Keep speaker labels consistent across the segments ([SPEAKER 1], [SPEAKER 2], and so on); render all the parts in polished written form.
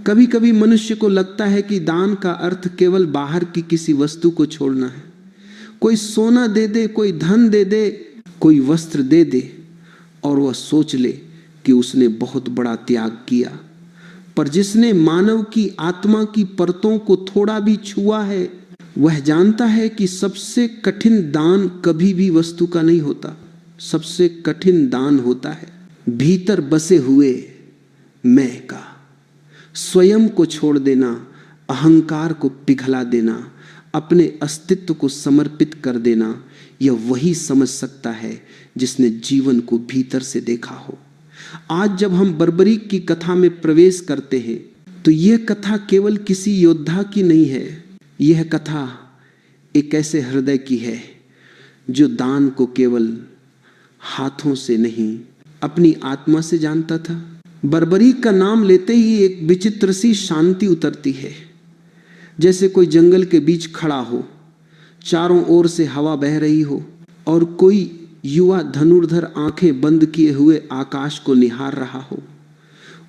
[SPEAKER 1] कभी कभी मनुष्य को लगता है कि दान का अर्थ केवल बाहर की किसी वस्तु को छोड़ना है। कोई सोना दे दे, कोई धन दे दे, कोई वस्त्र दे दे और वह सोच ले कि उसने बहुत बड़ा त्याग किया। पर जिसने मानव की आत्मा की परतों को थोड़ा भी छुआ है वह जानता है कि सबसे कठिन दान कभी भी वस्तु का नहीं होता। सबसे कठिन दान होता है भीतर बसे हुए मैं का। स्वयं को छोड़ देना, अहंकार को पिघला देना, अपने अस्तित्व को समर्पित कर देना, यह वही समझ सकता है जिसने जीवन को भीतर से देखा हो। आज जब हम बर्बरीक की कथा में प्रवेश करते हैं तो यह कथा केवल किसी योद्धा की नहीं है। यह कथा एक ऐसे हृदय की है जो दान को केवल हाथों से नहीं अपनी आत्मा से जानता था। बर्बरीक का नाम लेते ही एक विचित्र सी शांति उतरती है, जैसे कोई जंगल के बीच खड़ा हो, चारों ओर से हवा बह रही हो और कोई युवा धनुर्धर आंखें बंद किए हुए आकाश को निहार रहा हो।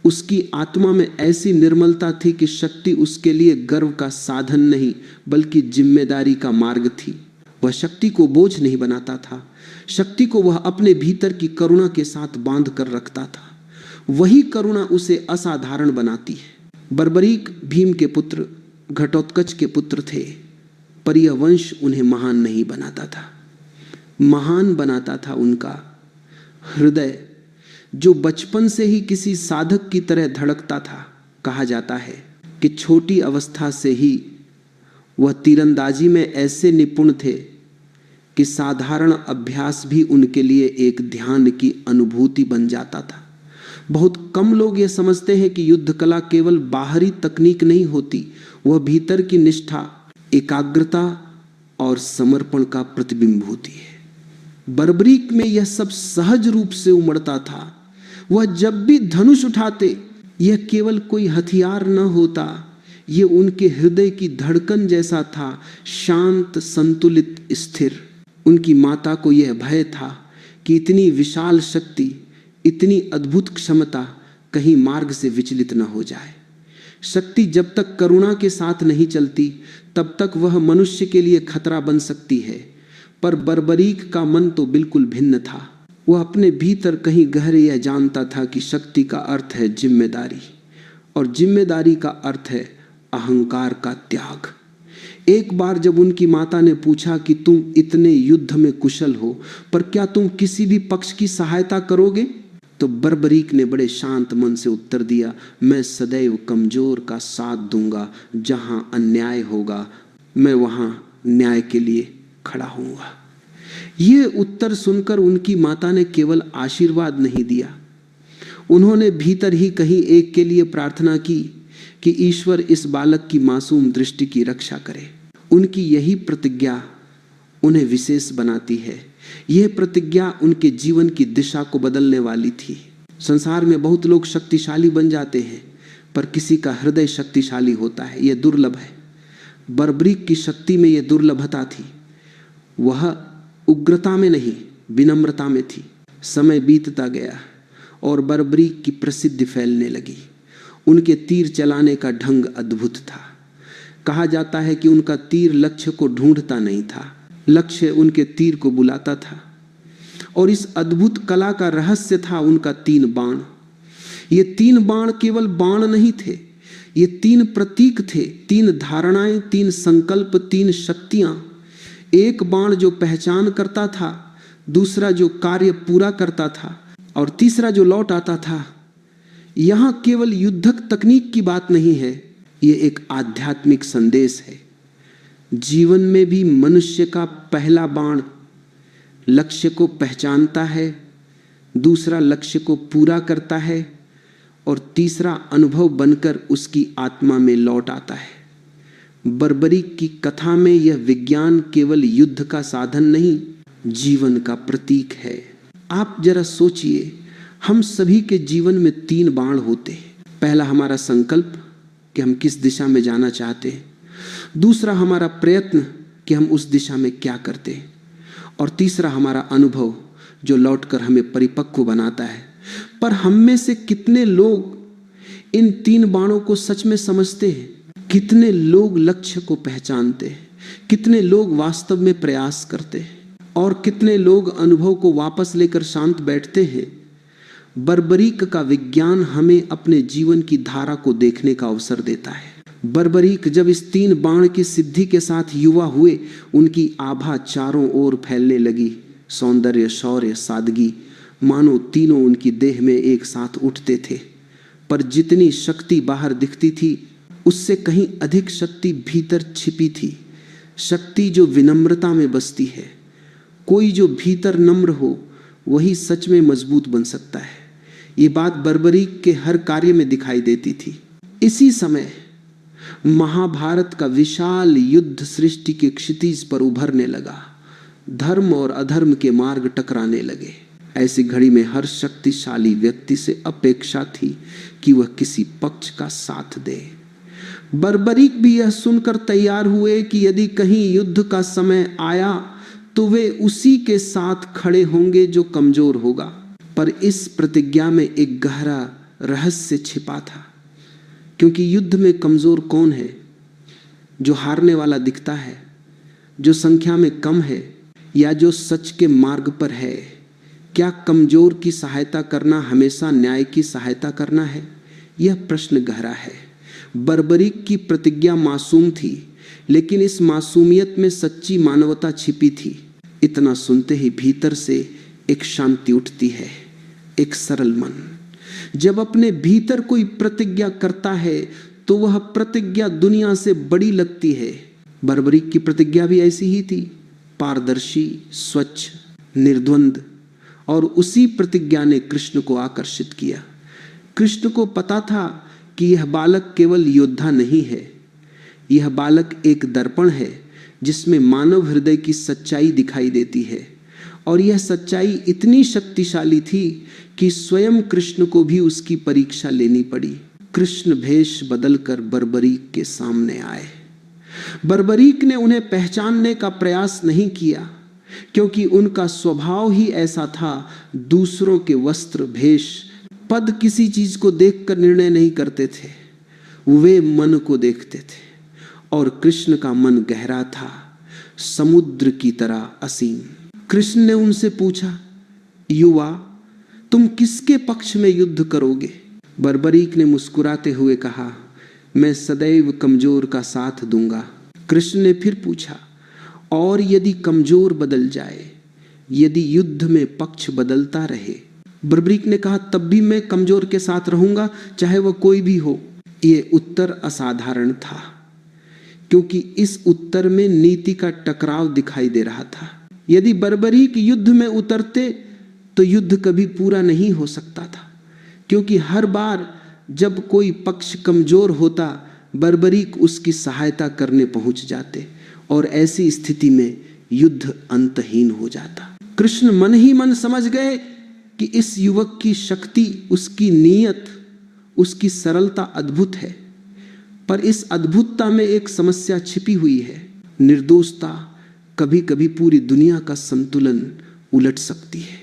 [SPEAKER 1] उसकी आत्मा में ऐसी निर्मलता थी कि शक्ति उसके लिए गर्व का साधन नहीं बल्कि जिम्मेदारी का मार्ग थी। वह शक्ति को बोझ नहीं बनाता था, शक्ति को वह अपने भीतर की करुणा के साथ बांध कर रखता था। वही करुणा उसे असाधारण बनाती है। बर्बरीक भीम के पुत्र घटोत्कच के पुत्र थे, पर यह वंश उन्हें महान नहीं बनाता था। महान बनाता था उनका हृदय, जो बचपन से ही किसी साधक की तरह धड़कता था। कहा जाता है कि छोटी अवस्था से ही वह तीरंदाजी में ऐसे निपुण थे कि साधारण अभ्यास भी उनके लिए एक ध्यान की अनुभूति बन जाता था। बहुत कम लोग यह समझते हैं कि युद्ध कला केवल बाहरी तकनीक नहीं होती, वह भीतर की निष्ठा, एकाग्रता और समर्पण का प्रतिबिंब होती है। बर्बरीक में यह सब सहज रूप से उमड़ता था। वह जब भी धनुष उठाते यह केवल कोई हथियार न होता, यह उनके हृदय की धड़कन जैसा था, शांत, संतुलित, स्थिर। उनकी माता को यह भय था कि इतनी विशाल शक्ति, इतनी अद्भुत क्षमता कहीं मार्ग से विचलित न हो जाए। शक्ति जब तक करुणा के साथ नहीं चलती तब तक वह मनुष्य के लिए खतरा बन सकती है। पर बर्बरीक का मन तो बिल्कुल भिन्न था। वह अपने भीतर कहीं गहरे यह जानता था कि शक्ति का अर्थ है जिम्मेदारी और जिम्मेदारी का अर्थ है अहंकार का त्याग। एक बार जब उनकी माता ने पूछा कि तुम इतने युद्ध में कुशल हो, पर क्या तुम किसी भी पक्ष की सहायता करोगे, तो बर्बरीक ने बड़े शांत मन से उत्तर दिया, मैं सदैव कमजोर का साथ दूंगा। जहां अन्याय होगा मैं वहां न्याय के लिए खड़ा होऊंगा। ये उत्तर सुनकर उनकी माता ने केवल आशीर्वाद नहीं दिया, उन्होंने भीतर ही कहीं एक के लिए प्रार्थना की कि ईश्वर इस बालक की मासूम दृष्टि की रक्षा करे। उनकी यही प्रतिज्ञा उन्हें विशेष बनाती है। यह प्रतिज्ञा उनके जीवन की दिशा को बदलने वाली थी। संसार में बहुत लोग शक्तिशाली बन जाते हैं, पर किसी का हृदय शक्तिशाली होता है, यह दुर्लभ है। बर्बरीक की शक्ति में यह दुर्लभता थी। वह उग्रता में नहीं, विनम्रता में थी। समय बीतता गया और बर्बरीक की प्रसिद्धि फैलने लगी। उनके तीर चलाने का ढंग अद्भुत था। कहा जाता है कि उनका तीर लक्ष्य को ढूंढता नहीं था, लक्ष्य उनके तीर को बुलाता था। और इस अद्भुत कला का रहस्य था उनका 3 बाण। ये 3 बाण केवल बाण नहीं थे, ये 3 प्रतीक थे, 3 धारणाएं, 3 संकल्प, 3 शक्तियां। एक बाण जो पहचान करता था, दूसरा जो कार्य पूरा करता था और तीसरा जो लौट आता था। यहां केवल युद्धक तकनीक की बात नहीं है, यह एक आध्यात्मिक संदेश है। जीवन में भी मनुष्य का पहला बाण लक्ष्य को पहचानता है, दूसरा लक्ष्य को पूरा करता है और तीसरा अनुभव बनकर उसकी आत्मा में लौट आता है। बर्बरीक की कथा में यह विज्ञान केवल युद्ध का साधन नहीं, जीवन का प्रतीक है। आप जरा सोचिए, हम सभी के जीवन में 3 बाण होते हैं। पहला हमारा संकल्प कि हम किस दिशा में जाना चाहते हैं, दूसरा हमारा प्रयत्न कि हम उस दिशा में क्या करते हैं, और तीसरा हमारा अनुभव जो लौटकर हमें परिपक्व बनाता है। पर हम में से कितने लोग इन 3 बाणों को सच में समझते हैं? कितने लोग लक्ष्य को पहचानते हैं, कितने लोग वास्तव में प्रयास करते हैं और कितने लोग अनुभव को वापस लेकर शांत बैठते हैं। बर्बरीक का विज्ञान हमें अपने जीवन की धारा को देखने का अवसर देता है। बर्बरीक जब इस 3 बाण की सिद्धि के साथ युवा हुए, उनकी आभा चारों ओर फैलने लगी। सौंदर्य, शौर्य, सादगी, मानो तीनों उनकी देह में एक साथ उठते थे। पर जितनी शक्ति बाहर दिखती थी, उससे कहीं अधिक शक्ति भीतर छिपी थी। शक्ति जो विनम्रता में बसती है। कोई जो भीतर नम्र हो, वही सच में मजबूत बन सकता है। ये बात बर्बरीक के हर कार्य में दिखाई देती थी। इसी समय महाभारत का विशाल युद्ध सृष्टि के क्षितिज पर उभरने लगा। धर्म और अधर्म के मार्ग टकराने लगे। ऐसी घड़ी में हर शक्तिशाली व्यक्ति से अपेक्षा थी कि वह किसी पक्ष का साथ दे। बर्बरीक भी यह सुनकर तैयार हुए कि यदि कहीं युद्ध का समय आया तो वे उसी के साथ खड़े होंगे जो कमजोर होगा। पर इस प्रतिज्ञा में एक गहरा रहस्य छिपा था, क्योंकि युद्ध में कमजोर कौन है? जो हारने वाला दिखता है, जो संख्या में कम है, या जो सच के मार्ग पर है? क्या कमजोर की सहायता करना हमेशा न्याय की सहायता करना है? यह प्रश्न गहरा है। बर्बरीक की प्रतिज्ञा मासूम थी, लेकिन इस मासूमियत में सच्ची मानवता छिपी थी। इतना सुनते ही भीतर से एक शांति उठती है, एक सरल मन। जब अपने भीतर कोई प्रतिज्ञा करता है तो वह प्रतिज्ञा दुनिया से बड़ी लगती है। बर्बरीक की प्रतिज्ञा भी ऐसी ही थी, पारदर्शी, स्वच्छ, निर्द्वंद। और उसी प्रतिज्ञा ने कृष्ण को आकर्षित किया। कृष्ण को पता था कि यह बालक केवल योद्धा नहीं है, यह बालक एक दर्पण है जिसमें मानव हृदय की सच्चाई दिखाई देती है। और यह सच्चाई इतनी शक्तिशाली थी कि स्वयं कृष्ण को भी उसकी परीक्षा लेनी पड़ी। कृष्ण भेष बदलकर बर्बरीक के सामने आए। बर्बरीक ने उन्हें पहचानने का प्रयास नहीं किया, क्योंकि उनका स्वभाव ही ऐसा था। दूसरों के वस्त्र, भेष, पद, किसी चीज को देखकर निर्णय नहीं करते थे, वे मन को देखते थे। और कृष्ण का मन गहरा था, समुद्र की तरह असीम। कृष्ण ने उनसे पूछा, युवा, तुम किसके पक्ष में युद्ध करोगे? बर्बरीक ने मुस्कुराते हुए कहा, मैं सदैव कमजोर का साथ दूंगा। कृष्ण ने फिर पूछा, और यदि कमजोर बदल जाए, यदि युद्ध में पक्ष बदलता रहे? बर्बरीक ने कहा, तब भी मैं कमजोर के साथ रहूंगा, चाहे वह कोई भी हो। ये उत्तर असाधारण था, क्योंकि इस उत्तर में नीति का टकराव दिखाई दे रहा था। यदि बर्बरीक युद्ध में उतरते तो युद्ध कभी पूरा नहीं हो सकता था, क्योंकि हर बार जब कोई पक्ष कमजोर होता, बर्बरीक उसकी सहायता करने पहुंच जाते और ऐसी स्थिति में युद्ध अंतहीन हो जाता। कृष्ण मन ही मन समझ गए कि इस युवक की शक्ति, उसकी नीयत, उसकी सरलता अद्भुत है। पर इस अद्भुतता में एक समस्या छिपी हुई है। निर्दोषता कभी कभी पूरी दुनिया का संतुलन उलट सकती है।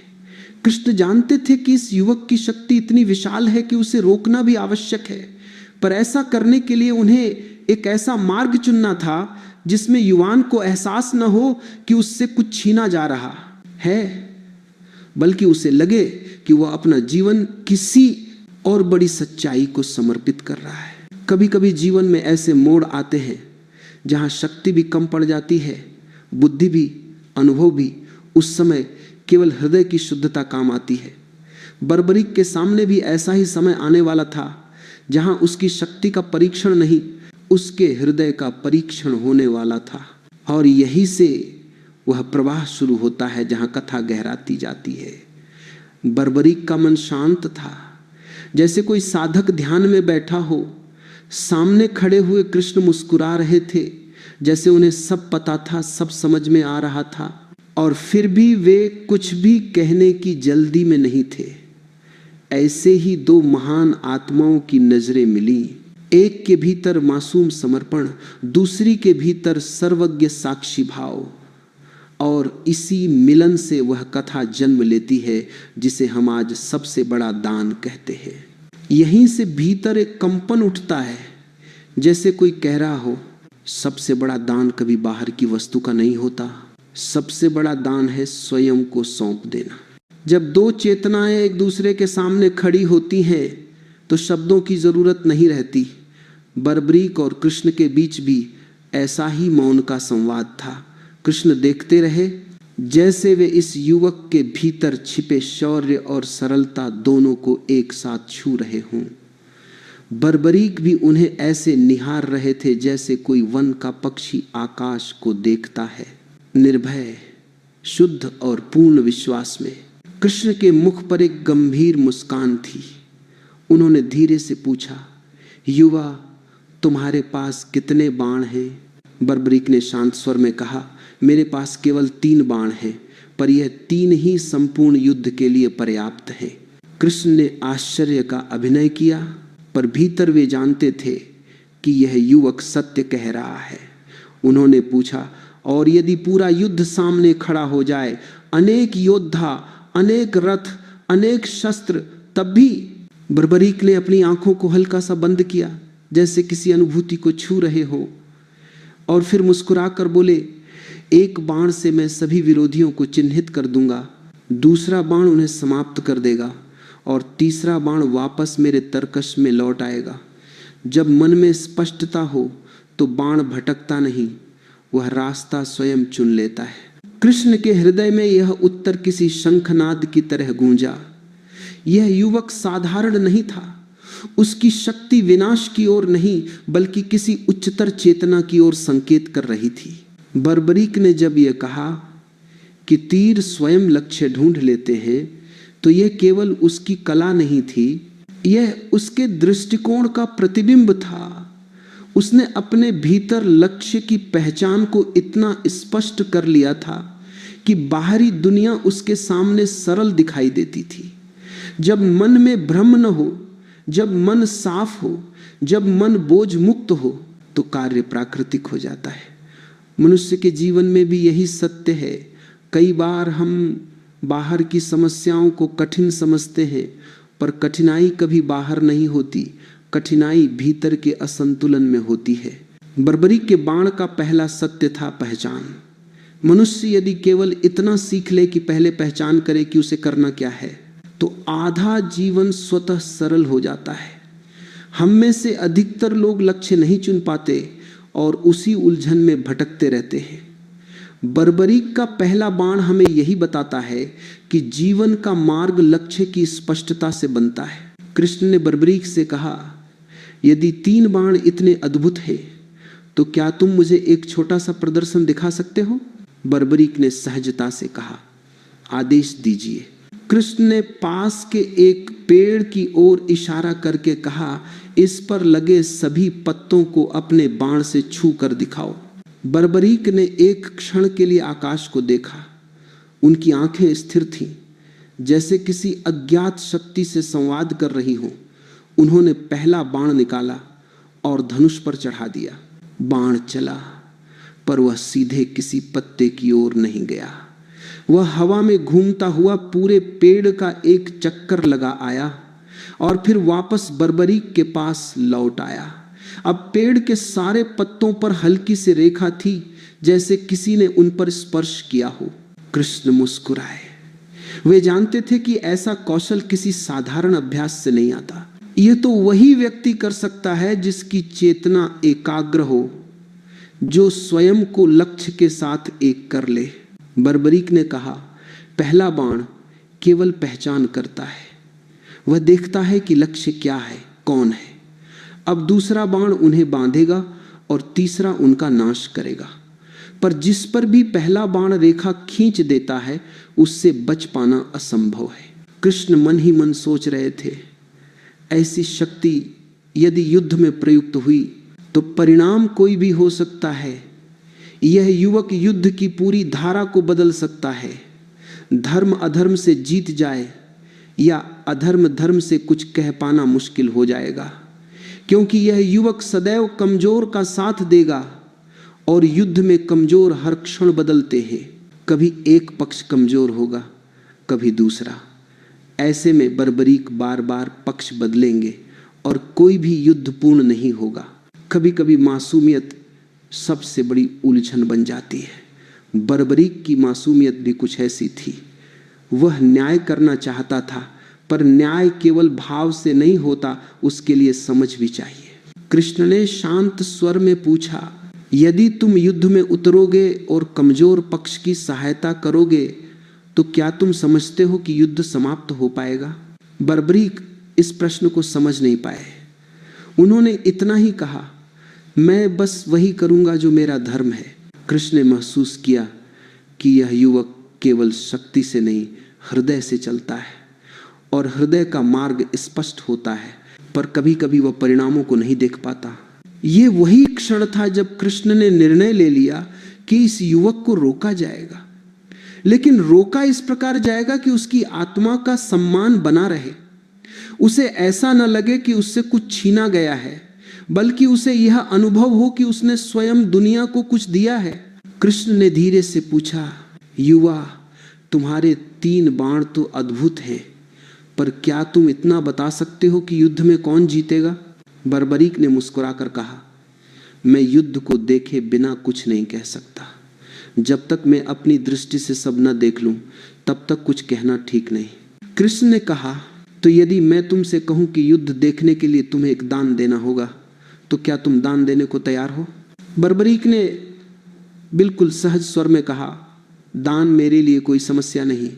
[SPEAKER 1] कृष्ण जानते थे कि इस युवक की शक्ति इतनी विशाल है कि उसे रोकना भी आवश्यक है, पर ऐसा करने के लिए उन्हें एक ऐसा मार्ग चुनना था जिसमें युवान को एहसास न हो कि उससे कुछ छीना जा रहा है, बल्कि उसे लगे कि वह अपना जीवन किसी और बड़ी सच्चाई को समर्पित कर रहा है। कभी कभी जीवन में ऐसे मोड़ आते हैं जहां शक्ति भी कम पड़ जाती है, बुद्धि भी, अनुभव भी। उस समय केवल हृदय की शुद्धता काम आती है। बर्बरीक के सामने भी ऐसा ही समय आने वाला था, जहां उसकी शक्ति का परीक्षण नहीं, उसके हृदय का परीक्षण होने वाला था। और यही से वह प्रवाह शुरू होता है जहां कथा गहराती जाती है। बर्बरीक का मन शांत था, जैसे कोई साधक ध्यान में बैठा हो। सामने खड़े हुए कृष्ण मुस्कुरा रहे थे, जैसे उन्हें सब पता था, सब समझ में आ रहा था, और फिर भी वे कुछ भी कहने की जल्दी में नहीं थे। ऐसे ही 2 महान आत्माओं की नजरें मिली, एक के भीतर मासूम समर्पण, दूसरी के भीतर सर्वज्ञ साक्षी भाव। और इसी मिलन से वह कथा जन्म लेती है जिसे हम आज सबसे बड़ा दान कहते हैं। यहीं से भीतर एक कंपन उठता है, जैसे कोई कह रहा हो सबसे बड़ा दान कभी बाहर की वस्तु का नहीं होता, सबसे बड़ा दान है स्वयं को सौंप देना। जब दो चेतनाएं एक दूसरे के सामने खड़ी होती हैं तो शब्दों की जरूरत नहीं रहती। बर्बरीक और कृष्ण के बीच भी ऐसा ही मौन का संवाद था। कृष्ण देखते रहे जैसे वे इस युवक के भीतर छिपे शौर्य और सरलता दोनों को एक साथ छू रहे हों। बर्बरीक भी उन्हें ऐसे निहार रहे थे जैसे कोई वन का पक्षी आकाश को देखता है, निर्भय, शुद्ध और पूर्ण विश्वास में। कृष्ण के मुख पर एक गंभीर मुस्कान थी। उन्होंने धीरे से पूछा, युवा, तुम्हारे पास कितने बाण हैं? बर्बरीक ने शांत स्वर में कहा, मेरे पास केवल 3 बाण हैं, पर यह 3 ही संपूर्ण युद्ध के लिए पर्याप्त है। कृष्ण ने आश्चर्य का अभिनय किया, पर भीतर वे जानते थे कि यह युवक सत्य कह रहा है। उन्होंने पूछा, और यदि पूरा युद्ध सामने खड़ा हो जाए, अनेक योद्धा, अनेक रथ, अनेक शस्त्र, तब भी? बर्बरीक ने अपनी आंखों को हल्का सा बंद किया, जैसे किसी अनुभूति को छू रहे हो, और फिर मुस्कुराकर बोले, एक बाण से मैं सभी विरोधियों को चिन्हित कर दूंगा, दूसरा बाण उन्हें समाप्त कर देगा, और तीसरा बाण वापस मेरे तरकश में लौट आएगा। जब मन में स्पष्टता हो तो बाण भटकता नहीं, वह रास्ता स्वयं चुन लेता है। कृष्ण के हृदय में यह उत्तर किसी शंखनाद की तरह गूंजा। यह युवक साधारण नहीं था। उसकी शक्ति विनाश की ओर नहीं, बल्कि किसी उच्चतर चेतना की ओर संकेत कर रही थी। बर्बरीक ने जब यह कहा कि तीर स्वयं लक्ष्य ढूंढ लेते हैं, तो यह केवल उसकी कला नहीं थी, यह उसके दृष्टिकोण का प्रतिबिंब था। उसने अपने भीतर लक्ष्य की पहचान को इतना स्पष्ट कर लिया था कि बाहरी दुनिया उसके सामने सरल दिखाई देती थी। जब मन में भ्रम न हो, जब मन साफ हो, जब मन बोझ मुक्त हो, तो कार्य प्राकृतिक हो जाता है। मनुष्य के जीवन में भी यही सत्य है। कई बार हम बाहर की समस्याओं को कठिन समझते हैं, पर कठिनाई कभी बाहर नहीं होती, कठिनाई भीतर के असंतुलन में होती है। बर्बरीक के बाण का पहला सत्य था पहचान। मनुष्य यदि केवल इतना सीख ले कि पहले पहचान करे कि उसे करना क्या है, तो आधा जीवन स्वतः सरल हो जाता है। हम में से अधिकतर लोग लक्ष्य नहीं चुन पाते और उसी उलझन में भटकते रहते हैं। बर्बरीक का पहला बाण हमें यही बताता है कि जीवन का मार्ग लक्ष्य की स्पष्टता से बनता है। कृष्ण ने बर्बरीक से कहा, यदि 3 बाण इतने अद्भुत हैं, तो क्या तुम मुझे एक छोटा सा प्रदर्शन दिखा सकते हो? बर्बरीक ने सहजता से कहा, आदेश दीजिए। कृष्ण ने पास के एक पेड़ की ओर इशारा करके कहा, इस पर लगे सभी पत्तों को अपने बाण से छू कर दिखाओ। बर्बरीक ने एक क्षण के लिए आकाश को देखा। उनकी आंखें स्थिर थीं, जैसे किसी अज्ञात शक्ति से संवाद कर रही हों। उन्होंने पहला बाण निकाला और धनुष पर चढ़ा दिया। बाण चला, पर वह सीधे किसी पत्ते की ओर नहीं गया। वह हवा में घूमता हुआ पूरे पेड़ का एक चक्कर लगा आया और फिर वापस बर्बरीक के पास लौट आया। अब पेड़ के सारे पत्तों पर हल्की सी रेखा थी, जैसे किसी ने उन पर स्पर्श किया हो। कृष्ण मुस्कुराए। वे जानते थे कि ऐसा कौशल किसी साधारण अभ्यास से नहीं आता। यह तो वही व्यक्ति कर सकता है जिसकी चेतना एकाग्र हो, जो स्वयं को लक्ष्य के साथ एक कर ले। बर्बरीक ने कहा, पहला बाण केवल पहचान करता है, वह देखता है कि लक्ष्य क्या है, कौन है। अब दूसरा बाण उन्हें बांधेगा और तीसरा उनका नाश करेगा। पर जिस पर भी पहला बाण रेखा खींच देता है, उससे बच पाना असंभव है। कृष्ण मन ही मन सोच रहे थे, ऐसी शक्ति यदि युद्ध में प्रयुक्त हुई तो परिणाम कोई भी हो सकता है। यह युवक युद्ध की पूरी धारा को बदल सकता है। धर्म अधर्म से जीत जाए या अधर्म धर्म से कुछ कह पाना मुश्किल हो जाएगा, क्योंकि यह युवक सदैव कमजोर का साथ देगा और युद्ध में कमजोर हर क्षण बदलते हैं। कभी एक पक्ष कमजोर होगा, कभी दूसरा। ऐसे में बर्बरीक बार बार पक्ष बदलेंगे और कोई भी युद्ध पूर्ण नहीं होगा। कभी कभी मासूमियत सबसे बड़ी उलझन बन जाती है। बर्बरीक की मासूमियत भी कुछ ऐसी थी। वह न्याय करना चाहता था, पर न्याय केवल भाव से नहीं होता, उसके लिए समझ भी चाहिए। कृष्ण ने शांत स्वर में पूछा, यदि तुम युद्ध में उतरोगे और कमजोर पक्ष की सहायता करोगे तो क्या तुम समझते हो कि युद्ध समाप्त हो पाएगा? बर्बरीक इस प्रश्न को समझ नहीं पाए। उन्होंने इतना ही कहा, मैं बस वही करूंगा जो मेरा धर्म है। कृष्ण ने महसूस किया कि यह युवक केवल शक्ति से नहीं, हृदय से चलता है, और हृदय का मार्ग स्पष्ट होता है, पर कभी कभी वह परिणामों को नहीं देख पाता। ये वही क्षण था जब कृष्ण ने निर्णय ले लिया कि इस युवक को रोका जाएगा, लेकिन रोका इस प्रकार जाएगा कि उसकी आत्मा का सम्मान बना रहे। उसे ऐसा न लगे कि उससे कुछ छीना गया है, बल्कि उसे यह अनुभव हो कि उसने स्वयं दुनिया को कुछ दिया है। कृष्ण ने धीरे से पूछा, युवा, तुम्हारे 3 बाण तो अद्भुत हैं, पर क्या तुम इतना बता सकते हो कि युद्ध में कौन जीतेगा? बर्बरीक ने मुस्कुराकर कहा, मैं युद्ध को देखे बिना कुछ नहीं कह सकता। जब तक मैं अपनी दृष्टि से सब न देख लूं, तब तक कुछ कहना ठीक नहीं। कृष्ण ने कहा, तो यदि मैं तुमसे कहूं कि युद्ध देखने के लिए तुम्हें एक दान देना होगा, तो क्या तुम दान देने को तैयार हो? बर्बरीक ने बिल्कुल सहज स्वर में कहा, दान मेरे लिए कोई समस्या नहीं।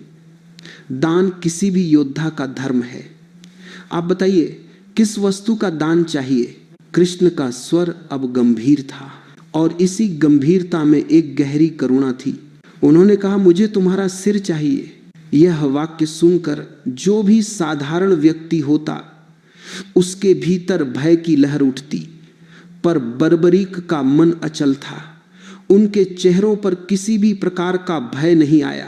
[SPEAKER 1] दान किसी भी योद्धा का धर्म है। आप बताइए, किस वस्तु का दान चाहिए? कृष्ण का स्वर अब गंभीर था, और इसी गंभीरता में एक गहरी करुणा थी। उन्होंने कहा, मुझे तुम्हारा सिर चाहिए। यह वाक्य सुनकर जो भी साधारण व्यक्ति होता, उसके भीतर भय की लहर उठती, पर बर्बरीक का मन अचल था। उनके चेहरों पर किसी भी प्रकार का भय नहीं आया,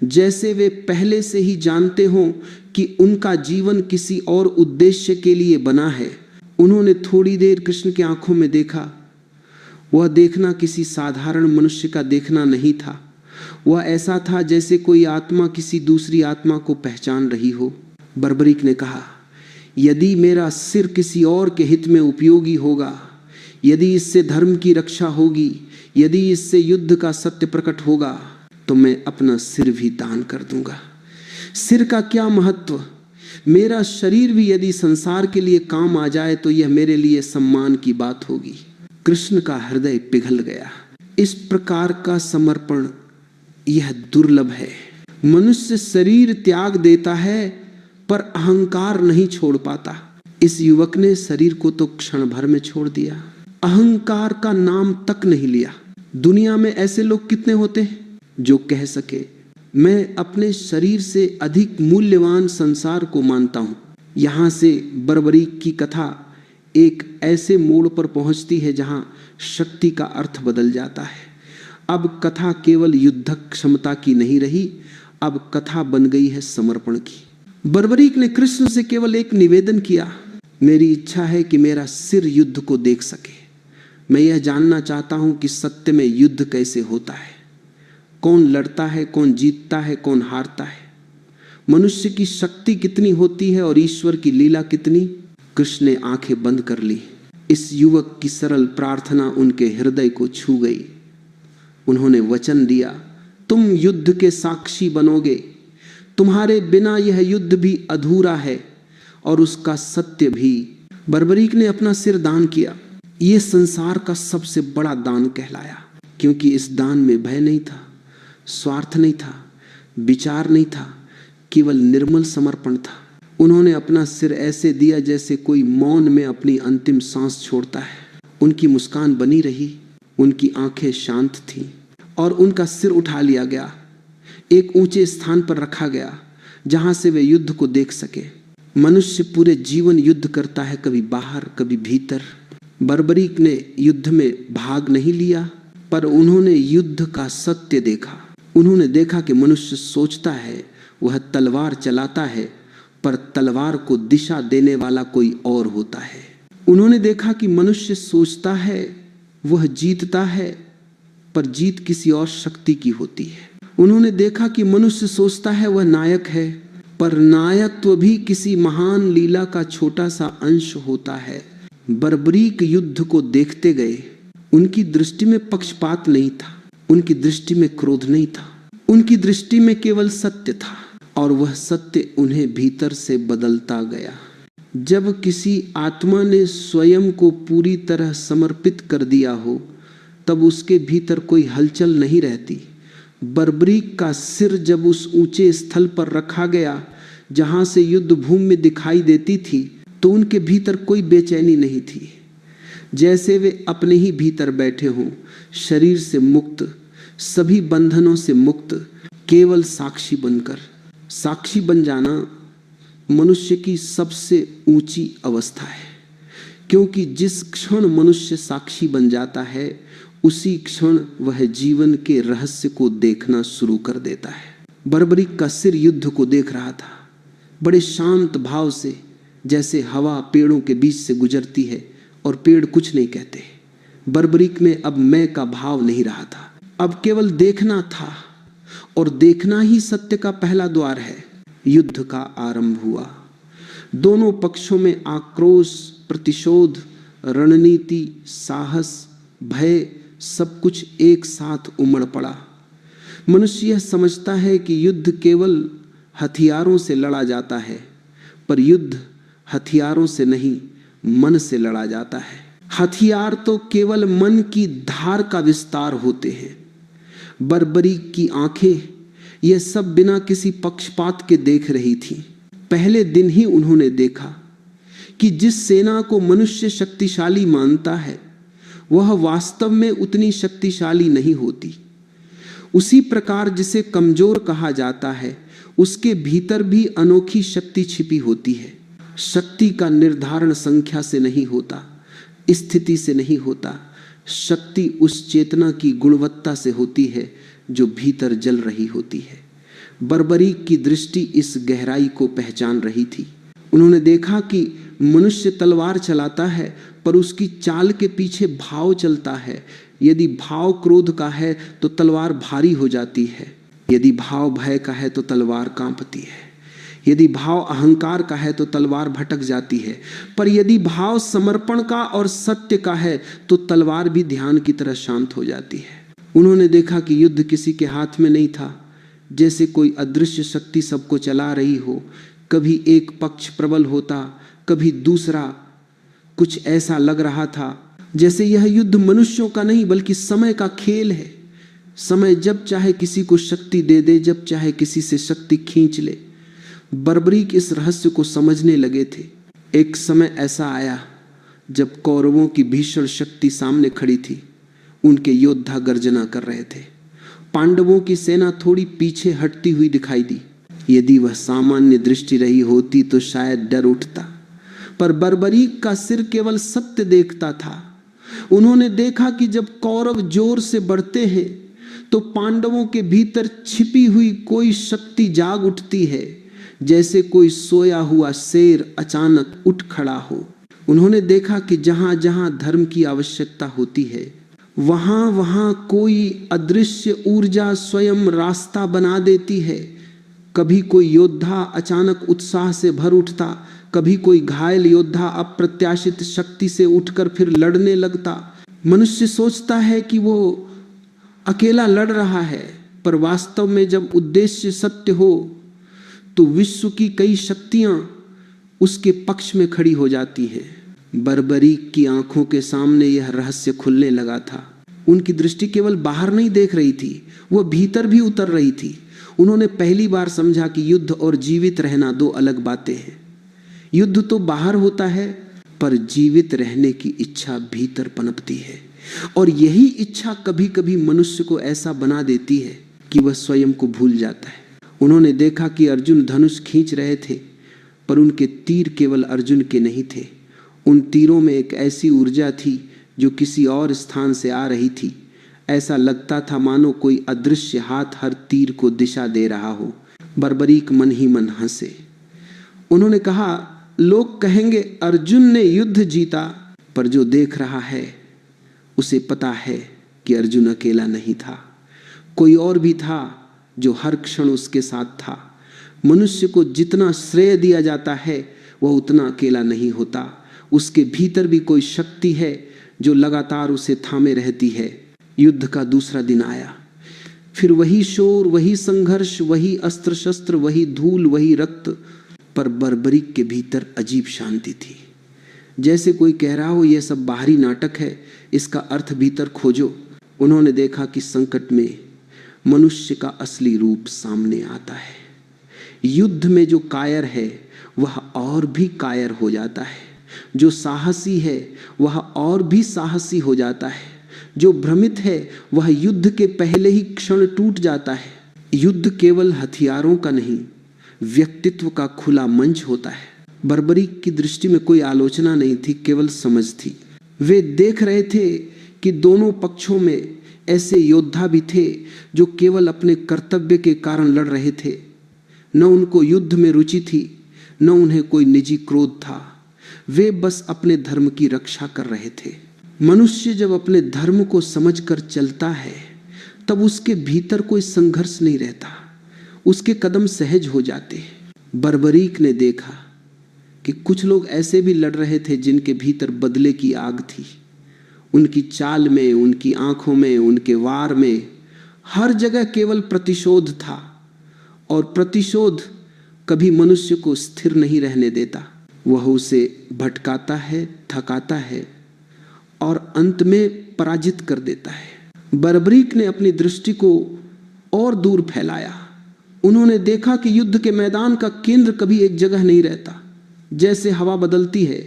[SPEAKER 1] जैसे वे पहले से ही जानते हों कि उनका जीवन किसी और उद्देश्य के लिए बना है। उन्होंने थोड़ी देर कृष्ण की आंखों में देखा। वह देखना किसी साधारण मनुष्य का देखना नहीं था। वह ऐसा था जैसे कोई आत्मा किसी दूसरी आत्मा को पहचान रही हो। बर्बरीक ने कहा, यदि मेरा सिर किसी और के हित में उपयोगी होगा, यदि इससे धर्म की रक्षा होगी, यदि इससे युद्ध का सत्य प्रकट होगा, तो मैं अपना सिर भी दान कर दूंगा। सिर का क्या महत्व? मेरा शरीर भी यदि संसार के लिए काम आ जाए तो यह मेरे लिए सम्मान की बात होगी। कृष्ण का हृदय पिघल गया। इस प्रकार का समर्पण यह दुर्लभ है। मनुष्य शरीर त्याग देता है, पर अहंकार नहीं छोड़ पाता। इस युवक ने शरीर को तो क्षण भर में छोड़ दिया, अहंकार का नाम तक नहीं लिया। दुनिया में ऐसे लोग कितने होते हैं जो कह सके, मैं अपने शरीर से अधिक मूल्यवान संसार को मानता हूं। यहां से बर्बरीक की कथा एक ऐसे मोड़ पर पहुंचती है जहां शक्ति का अर्थ बदल जाता है। अब कथा केवल युद्ध क्षमता की नहीं रही, अब कथा बन गई है समर्पण की। बर्बरीक ने कृष्ण से केवल एक निवेदन किया, मेरी इच्छा है कि मेरा सिर युद्ध को देख सके। मैं यह जानना चाहता हूं कि सत्य में युद्ध कैसे होता है, कौन लड़ता है, कौन जीतता है, कौन हारता है, मनुष्य की शक्ति कितनी होती है और ईश्वर की लीला कितनी। कृष्ण ने आंखें बंद कर ली। इस युवक की सरल प्रार्थना उनके हृदय को छू गई। उन्होंने वचन दिया, तुम युद्ध के साक्षी बनोगे। तुम्हारे बिना यह युद्ध भी अधूरा है और उसका सत्य भी। बर्बरीक ने अपना सिर दान किया। यह संसार का सबसे बड़ा दान कहलाया, क्योंकि इस दान में भय नहीं था, स्वार्थ नहीं था, विचार नहीं था, केवल निर्मल समर्पण था। उन्होंने अपना सिर ऐसे दिया जैसे कोई मौन में अपनी अंतिम सांस छोड़ता है। उनकी मुस्कान बनी रही, उनकी आंखें शांत थीं, और उनका सिर उठा लिया गया, एक ऊंचे स्थान पर रखा गया जहां से वे युद्ध को देख सके। मनुष्य पूरे जीवन युद्ध करता है, कभी बाहर कभी भीतर। बर्बरीक ने युद्ध में भाग नहीं लिया, पर उन्होंने युद्ध का सत्य देखा। उन्होंने देखा कि मनुष्य सोचता है, वह तलवार चलाता है, पर तलवार को दिशा देने वाला कोई और होता है। उन्होंने देखा कि मनुष्य सोचता है, वह जीतता है, पर जीत किसी और शक्ति की होती है। उन्होंने देखा कि मनुष्य सोचता है वह नायक है, पर नायकत्व भी किसी महान लीला का छोटा सा अंश होता है। बर्बरीक युद्ध को देखते गए। उनकी दृष्टि में पक्षपात नहीं था, उनकी दृष्टि में क्रोध नहीं था, उनकी दृष्टि में केवल सत्य था, और वह सत्य उन्हें भीतर से बदलता गया। जब किसी आत्मा ने स्वयं को पूरी तरह समर्पित कर दिया हो, तब उसके भीतर कोई हलचल नहीं रहती। बर्बरीक का सिर जब उस ऊंचे स्थल पर रखा गया जहां से युद्ध भूमि में दिखाई देती थी, तो उनके भीतर कोई बेचैनी नहीं थी, जैसे वे अपने ही भीतर बैठे हों, शरीर से मुक्त, सभी बंधनों से मुक्त, केवल साक्षी बनकर। साक्षी बन जाना मनुष्य की सबसे ऊंची अवस्था है, क्योंकि जिस क्षण मनुष्य साक्षी बन जाता है उसी क्षण वह जीवन के रहस्य को देखना शुरू कर देता है। बर्बरीक का सिर युद्ध को देख रहा था, बड़े शांत भाव से, जैसे हवा पेड़ों के बीच से गुजरती है और पेड़ कुछ नहीं कहते। बर्बरीक में अब मैं का भाव नहीं रहा था, अब केवल देखना था, और देखना ही सत्य का पहला द्वार है। युद्ध का आरंभ हुआ। दोनों पक्षों में आक्रोश, प्रतिशोध, रणनीति, साहस, भय, सब कुछ एक साथ उमड़ पड़ा। मनुष्य यह समझता है कि युद्ध केवल हथियारों से लड़ा जाता है, पर युद्ध हथियारों से नहीं, मन से लड़ा जाता है। हथियार तो केवल मन की धार का विस्तार होते हैं। बर्बरीक की आंखें यह सब बिना किसी पक्षपात के देख रही थी। पहले दिन ही उन्होंने देखा कि जिस सेना को मनुष्य शक्तिशाली मानता है वह वास्तव में उतनी शक्तिशाली नहीं होती। उसी प्रकार जिसे कमजोर कहा जाता है उसके भीतर भी अनोखी शक्ति छिपी होती है। शक्ति का निर्धारण संख्या से नहीं होता, स्थिति से नहीं होता। शक्ति उस चेतना की गुणवत्ता से होती है जो भीतर जल रही होती है। बर्बरीक की दृष्टि इस गहराई को पहचान रही थी। उन्होंने देखा कि मनुष्य तलवार चलाता है, पर उसकी चाल के पीछे भाव चलता है। यदि भाव क्रोध का है तो तलवार भारी हो जाती है, यदि भाव भय का है तो तलवार कांपती है, यदि भाव अहंकार का है तो तलवार भटक जाती है, पर यदि भाव समर्पण का और सत्य का है तो तलवार भी ध्यान की तरह शांत हो जाती है। उन्होंने देखा कि युद्ध किसी के हाथ में नहीं था, जैसे कोई अदृश्य शक्ति सबको चला रही हो। कभी एक पक्ष प्रबल होता, कभी दूसरा। कुछ ऐसा लग रहा था जैसे यह युद्ध मनुष्यों का नहीं बल्कि समय का खेल है। समय जब चाहे किसी को शक्ति दे दे, जब चाहे किसी से शक्ति खींच ले। बर्बरीक इस रहस्य को समझने लगे थे। एक समय ऐसा आया जब कौरवों की भीषण शक्ति सामने खड़ी थी। उनके योद्धा गर्जना कर रहे थे। पांडवों की सेना थोड़ी पीछे हटती हुई दिखाई दी। यदि वह सामान्य दृष्टि रही होती तो शायद डर उठता, पर बर्बरीक का सिर केवल सत्य देखता था। उन्होंने देखा कि जब कौरव जोर से बढ़ते हैं तो पांडवों के भीतर छिपी हुई कोई शक्ति जाग उठती है, जैसे कोई सोया हुआ शेर अचानक उठ खड़ा हो। उन्होंने देखा कि जहां जहां धर्म की आवश्यकता होती है वहां वहां कोई अदृश्य ऊर्जा स्वयं रास्ता बना देती है। कभी कोई योद्धा अचानक उत्साह से भर उठता, कभी कोई घायल योद्धा अप्रत्याशित शक्ति से उठकर फिर लड़ने लगता। मनुष्य सोचता है कि वो अकेला लड़ रहा है, पर वास्तव में जब उद्देश्य सत्य हो तो विश्व की कई शक्तियां उसके पक्ष में खड़ी हो जाती हैं। बर्बरीक की आंखों के सामने यह रहस्य खुलने लगा था। उनकी दृष्टि केवल बाहर नहीं देख रही थी, वह भीतर भी उतर रही थी। उन्होंने पहली बार समझा कि युद्ध और जीवित रहना दो अलग बातें हैं। युद्ध तो बाहर होता है, पर जीवित रहने की इच्छा भीतर पनपती है, और यही इच्छा कभी कभी मनुष्य को ऐसा बना देती है कि वह स्वयं को भूल जाता है। उन्होंने देखा कि अर्जुन धनुष खींच रहे थे, पर उनके तीर केवल अर्जुन के नहीं थे। उन तीरों में एक ऐसी ऊर्जा थी जो किसी और स्थान से आ रही थी। ऐसा लगता था मानो कोई अदृश्य हाथ हर तीर को दिशा दे रहा हो। बर्बरीक मन ही मन हंसे। उन्होंने कहा, लोग कहेंगे अर्जुन ने युद्ध जीता, पर जो देख रहा है उसे पता है कि अर्जुन अकेला नहीं था, कोई और भी था जो हर क्षण उसके साथ था। मनुष्य को जितना श्रेय दिया जाता है वह उतना अकेला नहीं होता। उसके भीतर भी कोई शक्ति है जो लगातार उसे थामे रहती है। युद्ध का दूसरा दिन आया, फिर वही शोर, वही संघर्ष, वही अस्त्र शस्त्र, वही धूल, वही रक्त, पर बर्बरीक के भीतर अजीब शांति थी। जैसे कोई कह रहा हो यह सब बाहरी नाटक है, इसका अर्थ भीतर खोजो। उन्होंने देखा कि संकट में मनुष्य का असली रूप सामने आता है। युद्ध में जो कायर है वह और भी कायर हो जाता है, जो साहसी है वह और भी साहसी हो जाता है, जो भ्रमित है वह युद्ध के पहले ही क्षण टूट जाता है। युद्ध केवल हथियारों का नहीं, व्यक्तित्व का खुला मंच होता है। बर्बरीक की दृष्टि में कोई आलोचना नहीं थी, केवल समझ थी। वे देख रहे थे कि दोनों पक्षों में ऐसे योद्धा भी थे जो केवल अपने कर्तव्य के कारण लड़ रहे थे। न उनको युद्ध में रुचि थी, न उन्हें कोई निजी क्रोध था। वे बस अपने धर्म की रक्षा कर रहे थे। मनुष्य जब अपने धर्म को समझकर चलता है तब उसके भीतर कोई संघर्ष नहीं रहता, उसके कदम सहज हो जाते। बर्बरीक ने देखा कि कुछ लोग ऐसे भी लड़ रहे थे जिनके भीतर बदले की आग थी। उनकी चाल में, उनकी आंखों में, उनके वार में, हर जगह केवल प्रतिशोध था। और प्रतिशोध कभी मनुष्य को स्थिर नहीं रहने देता, वह उसे भटकाता है, थकाता है और अंत में पराजित कर देता है। बर्बरीक ने अपनी दृष्टि को और दूर फैलाया। उन्होंने देखा कि युद्ध के मैदान का केंद्र कभी एक जगह नहीं रहता। जैसे हवा बदलती है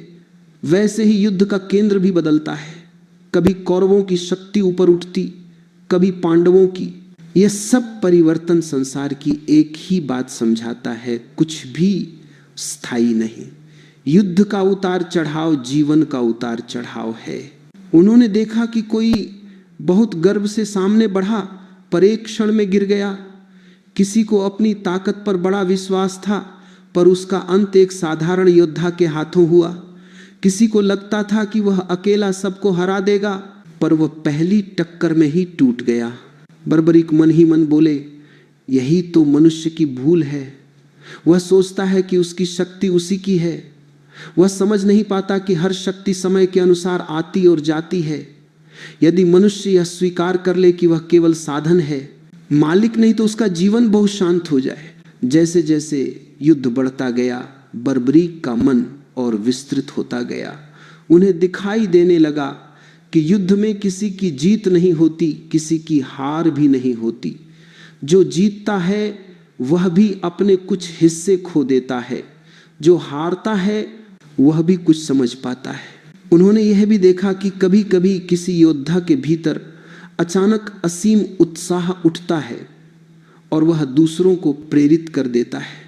[SPEAKER 1] वैसे ही युद्ध का केंद्र भी बदलता है। कभी कौरवों की शक्ति ऊपर उठती, कभी पांडवों की। यह सब परिवर्तन संसार की एक ही बात समझाता है, कुछ भी स्थायी नहीं। युद्ध का उतार चढ़ाव जीवन का उतार चढ़ाव है। उन्होंने देखा कि कोई बहुत गर्व से सामने बढ़ा पर एक क्षण में गिर गया। किसी को अपनी ताकत पर बड़ा विश्वास था पर उसका अंत एक साधारण योद्धा के हाथों हुआ। किसी को लगता था कि वह अकेला सबको हरा देगा पर वह पहली टक्कर में ही टूट गया। बर्बरीक मन ही मन बोले, यही तो मनुष्य की भूल है। वह सोचता है कि उसकी शक्ति उसी की है। वह समझ नहीं पाता कि हर शक्ति समय के अनुसार आती और जाती है। यदि मनुष्य यह स्वीकार कर ले कि वह केवल साधन है, मालिक नहीं, तो उसका जीवन बहुत शांत हो जाए। जैसे जैसे युद्ध बढ़ता गया बर्बरीक का मन और विस्तृत होता गया। उन्हें दिखाई देने लगा कि युद्ध में किसी की जीत नहीं होती, किसी की हार भी नहीं होती। जो जीतता है वह भी अपने कुछ हिस्से खो देता है, जो हारता है वह भी कुछ समझ पाता है। उन्होंने यह भी देखा कि कभी कभी किसी योद्धा के भीतर अचानक असीम उत्साह उठता है और वह दूसरों को प्रेरित कर देता है।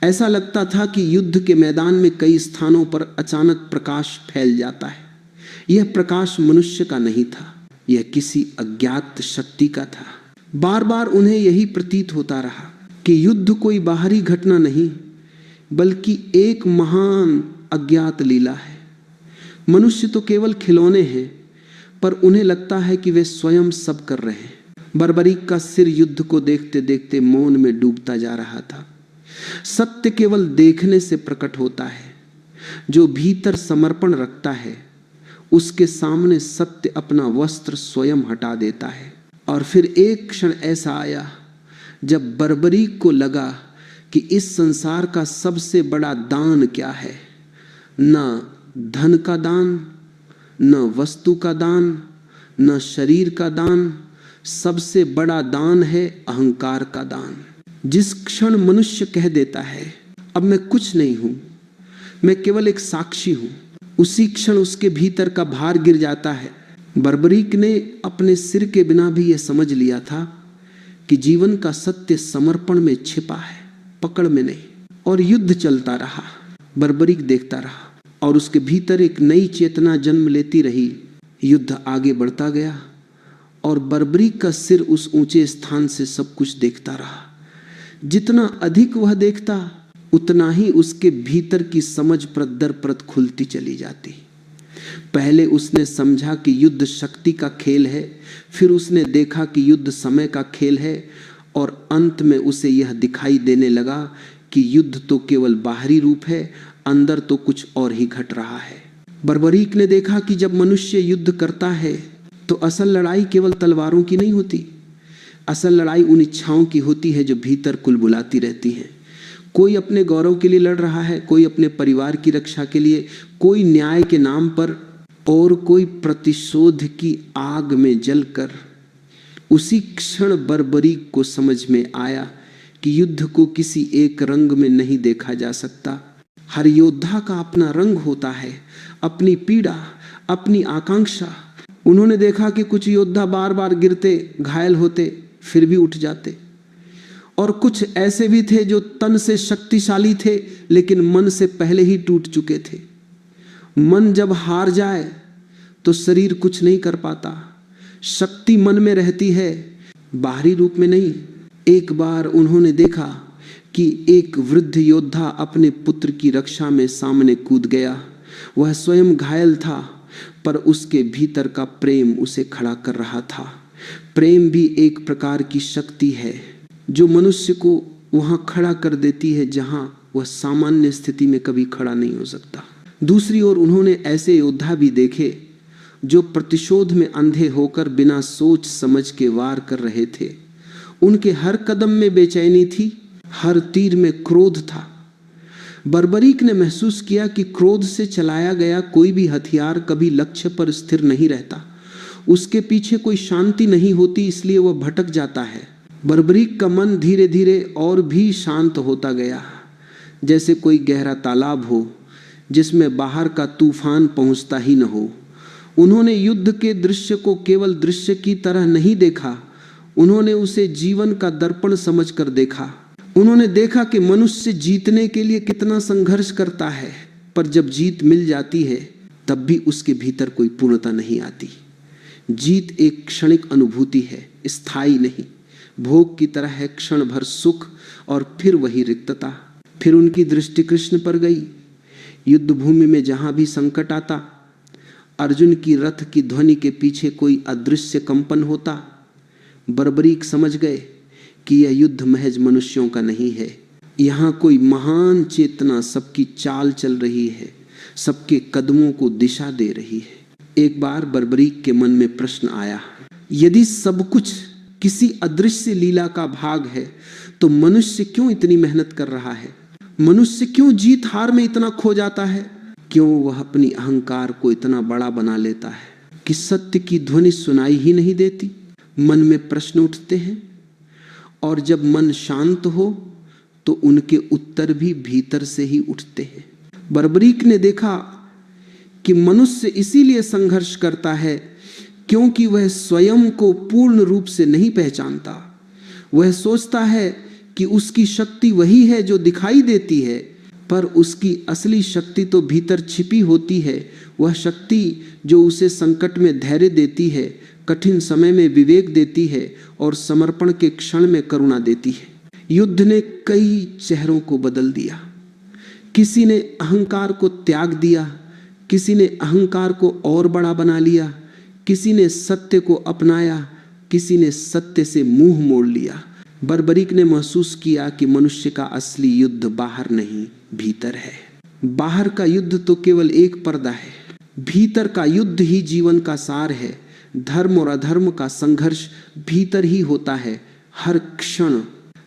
[SPEAKER 1] ऐसा लगता था कि युद्ध के मैदान में कई स्थानों पर अचानक प्रकाश फैल जाता है। यह प्रकाश मनुष्य का नहीं था, यह किसी अज्ञात शक्ति का था। बार बार उन्हें यही प्रतीत होता रहा कि युद्ध कोई बाहरी घटना नहीं बल्कि एक महान अज्ञात लीला है। मनुष्य तो केवल खिलौने हैं पर उन्हें लगता है कि वे स्वयं सब कर रहे हैं। बर्बरीक का सिर युद्ध को देखते देखते मौन में डूबता जा रहा था। सत्य केवल देखने से प्रकट होता है। जो भीतर समर्पण रखता है उसके सामने सत्य अपना वस्त्र स्वयं हटा देता है। और फिर एक क्षण ऐसा आया जब बर्बरीक को लगा कि इस संसार का सबसे बड़ा दान क्या है। न धन का दान, न वस्तु का दान, न शरीर का दान, सबसे बड़ा दान है अहंकार का दान। जिस क्षण मनुष्य कह देता है अब मैं कुछ नहीं हूं, मैं केवल एक साक्षी हूं, उसी क्षण उसके भीतर का भार गिर जाता है। बर्बरीक ने अपने सिर के बिना भी यह समझ लिया था कि जीवन का सत्य समर्पण में छिपा है, पकड़ में नहीं। और युद्ध चलता रहा। बर्बरीक देखता रहा और उसके भीतर एक नई चेतना जन्म लेती रही। युद्ध आगे बढ़ता गया और बर्बरीक का सिर उस ऊंचे स्थान से सब कुछ देखता रहा। जितना अधिक वह देखता उतना ही उसके भीतर की समझ परत दर परत खुलती चली जाती। पहले उसने समझा कि युद्ध शक्ति का खेल है, फिर उसने देखा कि युद्ध समय का खेल है, और अंत में उसे यह दिखाई देने लगा कि युद्ध तो केवल बाहरी रूप है, अंदर तो कुछ और ही घट रहा है। बर्बरीक ने देखा कि जब मनुष्य युद्ध करता है तो असल लड़ाई केवल तलवारों की नहीं होती, असल लड़ाई उन इच्छाओं की होती है जो भीतर कुलबुलाती रहती हैं। कोई अपने गौरव के लिए लड़ रहा है, कोई अपने परिवार की रक्षा के लिए, कोई न्याय के नाम पर, और कोई प्रतिशोध की आग में जलकर। उसी क्षण बर्बरीक को समझ में आया कि युद्ध को किसी एक रंग में नहीं देखा जा सकता। हर योद्धा का अपना रंग होता है, अपनी पीड़ा, अपनी आकांक्षा। उन्होंने देखा कि कुछ योद्धा बार बार गिरते, घायल होते, फिर भी उठ जाते, और कुछ ऐसे भी थे जो तन से शक्तिशाली थे लेकिन मन से पहले ही टूट चुके थे। मन जब हार जाए तो शरीर कुछ नहीं कर पाता। शक्ति मन में रहती है, बाहरी रूप में नहीं। एक बार उन्होंने देखा कि एक वृद्ध योद्धा अपने पुत्र की रक्षा में सामने कूद गया। वह स्वयं घायल था, पर उसके भीतर का प्रेम उसे खड़ा कर रहा था। प्रेम भी एक प्रकार की शक्ति है जो मनुष्य को वहां खड़ा कर देती है जहां वह सामान्य स्थिति में कभी खड़ा नहीं हो सकता। दूसरी ओर उन्होंने ऐसे योद्धा भी देखे जो प्रतिशोध में अंधे होकर बिना सोच समझ के वार कर रहे थे। उनके हर कदम में बेचैनी थी, हर तीर में क्रोध था। बर्बरीक ने महसूस किया कि क्रोध से चलाया गया कोई भी हथियार कभी लक्ष्य पर स्थिर नहीं रहता, उसके पीछे कोई शांति नहीं होती, इसलिए वह भटक जाता है। बर्बरीक का मन धीरे धीरे और भी शांत होता गया, जैसे कोई गहरा तालाब हो जिसमें बाहर का तूफान पहुंचता ही न हो। उन्होंने युद्ध के दृश्य को केवल दृश्य की तरह नहीं देखा, उन्होंने उसे जीवन का दर्पण समझकर देखा। उन्होंने देखा कि मनुष्य जीतने के लिए कितना संघर्ष करता है, पर जब जीत मिल जाती है तब भी उसके भीतर कोई पूर्णता नहीं आती। जीत एक क्षणिक अनुभूति है, स्थायी नहीं। भोग की तरह है, क्षण भर सुख और फिर वही रिक्तता। फिर उनकी दृष्टि कृष्ण पर गई। युद्ध भूमि में जहां भी संकट आता, अर्जुन की रथ की ध्वनि के पीछे कोई अदृश्य कंपन होता। बर्बरीक समझ गए कि यह युद्ध महज मनुष्यों का नहीं है, यहाँ कोई महान चेतना सबकी चाल चल रही है, सबके कदमों को दिशा दे रही है। एक बार बर्बरीक के मन में प्रश्न आया, यदि सब कुछ किसी अदृश्य लीला का भाग है तो मनुष्य क्यों इतनी मेहनत कर रहा है? मनुष्य क्यों जीत हार में इतना खो जाता है? क्यों वह अपनी अहंकार को इतना बड़ा बना लेता है कि सत्य की ध्वनि सुनाई ही नहीं देती? मन में प्रश्न उठते हैं, और जब मन शांत हो तो उनके उत्तर भी भीतर से ही उठते हैं। बर्बरीक ने देखा कि मनुष्य इसीलिए संघर्ष करता है क्योंकि वह स्वयं को पूर्ण रूप से नहीं पहचानता। वह सोचता है कि उसकी शक्ति वही है जो दिखाई देती है, पर उसकी असली शक्ति तो भीतर छिपी होती है। वह शक्ति जो उसे संकट में धैर्य देती है, कठिन समय में विवेक देती है और समर्पण के क्षण में करुणा देती है। युद्ध ने कई चेहरों को बदल दिया। किसी ने अहंकार को त्याग दिया, किसी ने अहंकार को और बड़ा बना लिया, किसी ने सत्य को अपनाया, किसी ने सत्य से मुंह मोड़ लिया। बर्बरीक ने महसूस किया कि मनुष्य का असली युद्ध बाहर नहीं, भीतर है। बाहर का युद्ध तो केवल एक पर्दा है, भीतर का युद्ध ही जीवन का सार है। धर्म और अधर्म का संघर्ष भीतर ही होता है, हर क्षण।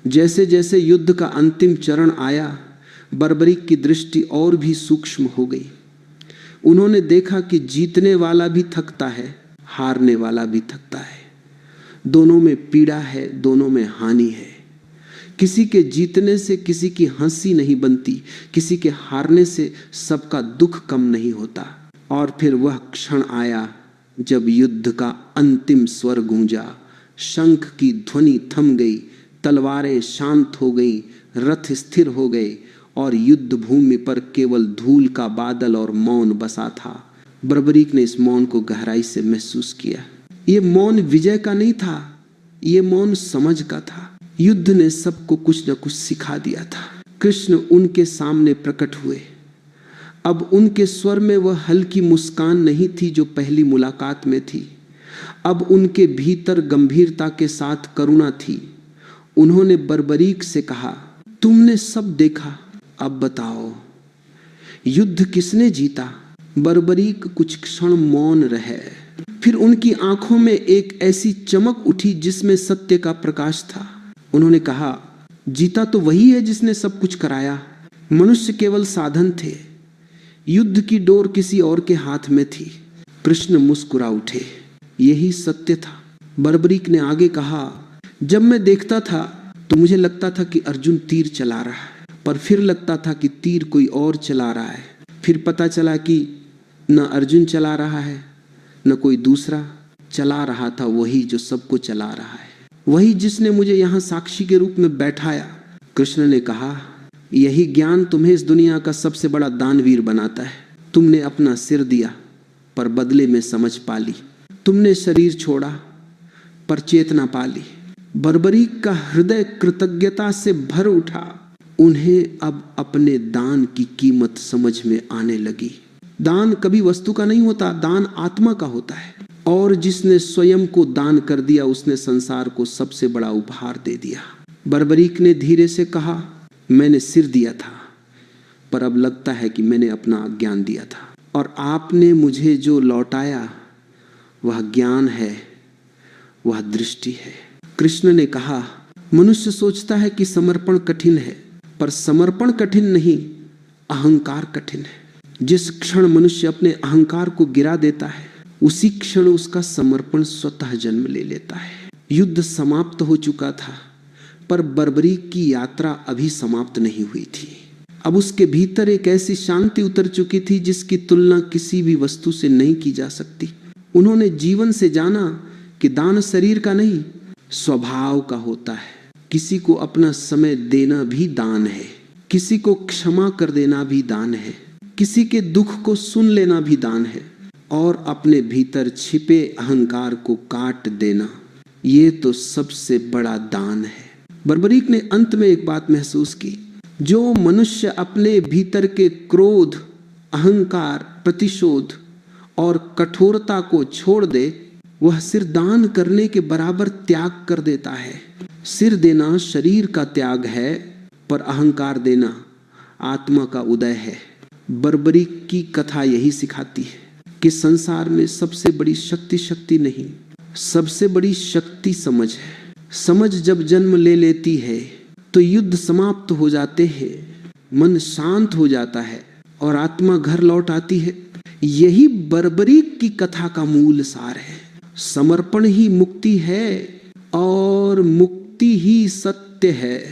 [SPEAKER 1] जैसे जैसे युद्ध का अंतिम चरण आया, बर्बरीक की दृष्टि और भी सूक्ष्म हो गई। उन्होंने देखा कि जीतने वाला भी थकता है, हारने वाला भी थकता है। दोनों में पीड़ा है, दोनों में हानि है। किसी के जीतने से किसी की हंसी नहीं बनती, किसी के हारने से सबका दुख कम नहीं होता। और फिर वह क्षण आया जब युद्ध का अंतिम स्वर गूंजा, शंख की ध्वनि थम गई, तलवारें शांत हो गई, रथ स्थिर हो गए और युद्ध भूमि पर केवल धूल का बादल और मौन बसा था। बर्बरीक ने इस मौन को गहराई से महसूस किया। ये मौन विजय का नहीं था, ये मौन समझ का था। युद्ध ने सबको कुछ न कुछ सिखा दिया था। कृष्ण उनके सामने प्रकट हुए। अब उनके स्वर में वह हल्की मुस्कान नहीं थी जो पहली मुलाकात में थी। अब उनके भीतर गंभीरता के साथ करुणा थी। उन्होंने बर्बरीक से कहा, तुमने सब देखा, अब बताओ युद्ध किसने जीता? बर्बरीक कुछ क्षण मौन रहे, फिर उनकी आंखों में एक ऐसी चमक उठी जिसमें सत्य का प्रकाश था। उन्होंने कहा, जीता तो वही है जिसने सब कुछ कराया, मनुष्य केवल साधन थे, युद्ध की डोर किसी और के हाथ में थी। कृष्ण मुस्कुरा उठे, यही सत्य था। बर्बरीक ने आगे कहा, जब मैं देखता था तो मुझे लगता था कि अर्जुन तीर चला रहा है, पर फिर लगता था कि तीर कोई और चला रहा है। फिर पता चला कि न अर्जुन चला रहा है न कोई दूसरा, चला रहा था वही जो सबको चला रहा है, वही जिसने मुझे यहाँ साक्षी के रूप में बैठाया। कृष्ण ने कहा, यही ज्ञान तुम्हें इस दुनिया का सबसे बड़ा दानवीर बनाता है। तुमने अपना सिर दिया पर बदले में समझ पाली, तुमने शरीर छोड़ा पर चेतना पाली। बर्बरीक का हृदय कृतज्ञता से भर उठा। उन्हें अब अपने दान की कीमत समझ में आने लगी। दान कभी वस्तु का नहीं होता, दान आत्मा का होता है। और जिसने स्वयं को दान कर दिया उसने संसार को सबसे बड़ा उपहार दे दिया। बर्बरीक ने धीरे से कहा, मैंने सिर दिया था पर अब लगता है कि मैंने अपना ज्ञान दिया था, और आपने मुझे जो लौटाया वह ज्ञान है, वह दृष्टि है। कृष्ण ने कहा, मनुष्य सोचता है कि समर्पण कठिन है, पर समर्पण कठिन नहीं, अहंकार कठिन है। जिस क्षण मनुष्य अपने अहंकार को गिरा देता है उसी क्षण उसका समर्पण स्वतः जन्म ले लेता है। युद्ध समाप्त हो चुका था, पर बर्बरीक की यात्रा अभी समाप्त नहीं हुई थी। अब उसके भीतर एक ऐसी शांति उतर चुकी थी जिसकी तुलना किसी भी वस्तु से नहीं की जा सकती। उन्होंने जीवन से जाना कि दान शरीर का नहीं, स्वभाव का होता है। किसी को अपना समय देना भी दान है, किसी को क्षमा कर देना भी दान है, किसी के दुख को सुन लेना भी दान है, और अपने भीतर छिपे अहंकार को काट देना, ये तो सबसे बड़ा दान है। बर्बरीक ने अंत में एक बात महसूस की, जो मनुष्य अपने भीतर के क्रोध, अहंकार, प्रतिशोध और कठोरता को छोड़ दे वह सिर दान करने के बराबर त्याग कर देता है। सिर देना शरीर का त्याग है, पर अहंकार देना आत्मा का उदय है। बर्बरीक की कथा यही सिखाती है कि संसार में सबसे बड़ी शक्ति नहीं, सबसे बड़ी शक्ति समझ है। समझ जब जन्म ले लेती है तो युद्ध समाप्त हो जाते हैं, मन शांत हो जाता है और आत्मा घर लौट आती है। यही बर्बरीक की कथा का मूल सार है। समर्पण ही मुक्ति है और मुक्ति ही सत्य है,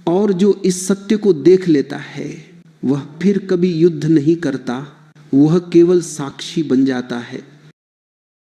[SPEAKER 1] और जो इस सत्य को देख लेता है वह फिर कभी युद्ध नहीं करता, वह केवल साक्षी बन जाता है।